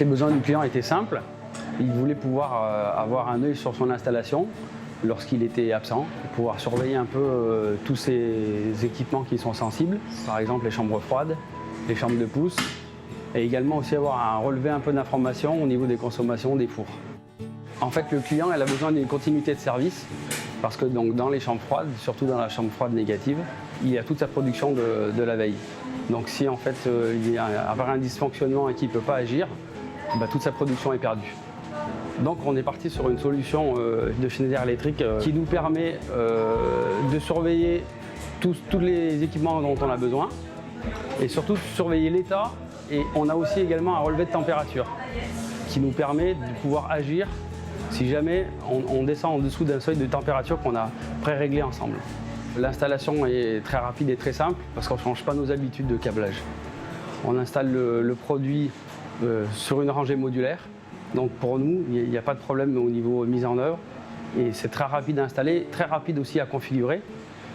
Les besoins du client étaient simples. Il voulait pouvoir avoir un œil sur son installation lorsqu'il était absent, pouvoir surveiller un peu tous ces équipements qui sont sensibles, par exemple les chambres froides, les chambres de pousse, et également aussi avoir un relevé un peu d'informations au niveau des consommations des fours. En fait, le client il a besoin d'une continuité de service parce que donc, dans les chambres froides, surtout dans la chambre froide négative, il y a toute sa production de la veille. Donc si en fait il y a un dysfonctionnement et qu'il ne peut pas agir, toute sa production est perdue. Donc on est parti sur une solution de Schneider Electric qui nous permet de surveiller tous les équipements dont on a besoin et surtout de surveiller l'état. Et on a aussi également un relevé de température qui nous permet de pouvoir agir si jamais on descend en dessous d'un seuil de température qu'on a pré-réglé ensemble. L'installation est très rapide et très simple parce qu'on ne change pas nos habitudes de câblage. On installe le produit sur une rangée modulaire. Donc pour nous, il n'y a pas de problème au niveau mise en œuvre. Et c'est très rapide à installer, très rapide aussi à configurer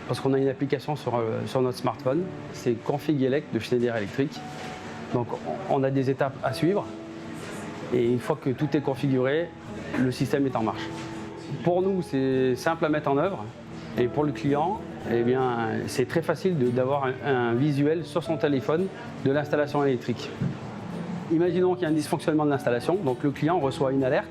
parce qu'on a une application sur notre smartphone. C'est Config Elect de Schneider Electric. Donc on a des étapes à suivre. Et une fois que tout est configuré, le système est en marche. Pour nous, c'est simple à mettre en œuvre. Et pour le client, eh bien, c'est très facile d'avoir un visuel sur son téléphone de l'installation électrique. Imaginons qu'il y a un dysfonctionnement de l'installation, donc le client reçoit une alerte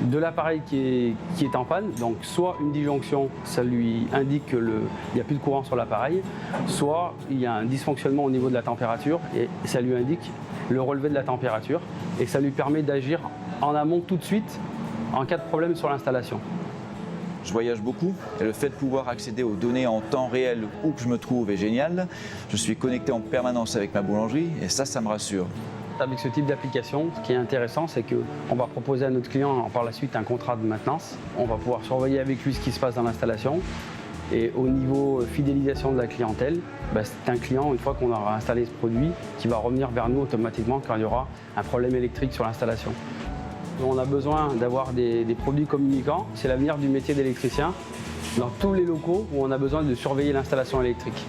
de l'appareil qui est en panne, donc soit une disjonction, ça lui indique qu'il n'y a plus de courant sur l'appareil, soit il y a un dysfonctionnement au niveau de la température et ça lui indique le relevé de la température et ça lui permet d'agir en amont tout de suite en cas de problème sur l'installation. Je voyage beaucoup et le fait de pouvoir accéder aux données en temps réel où que je me trouve est génial. Je suis connecté en permanence avec ma boulangerie et ça me rassure. Avec ce type d'application, ce qui est intéressant, c'est qu'on va proposer à notre client par la suite un contrat de maintenance. On va pouvoir surveiller avec lui ce qui se passe dans l'installation. Et au niveau fidélisation de la clientèle, c'est un client, une fois qu'on aura installé ce produit, qui va revenir vers nous automatiquement quand il y aura un problème électrique sur l'installation. On a besoin d'avoir des produits communicants. C'est l'avenir du métier d'électricien dans tous les locaux où on a besoin de surveiller l'installation électrique.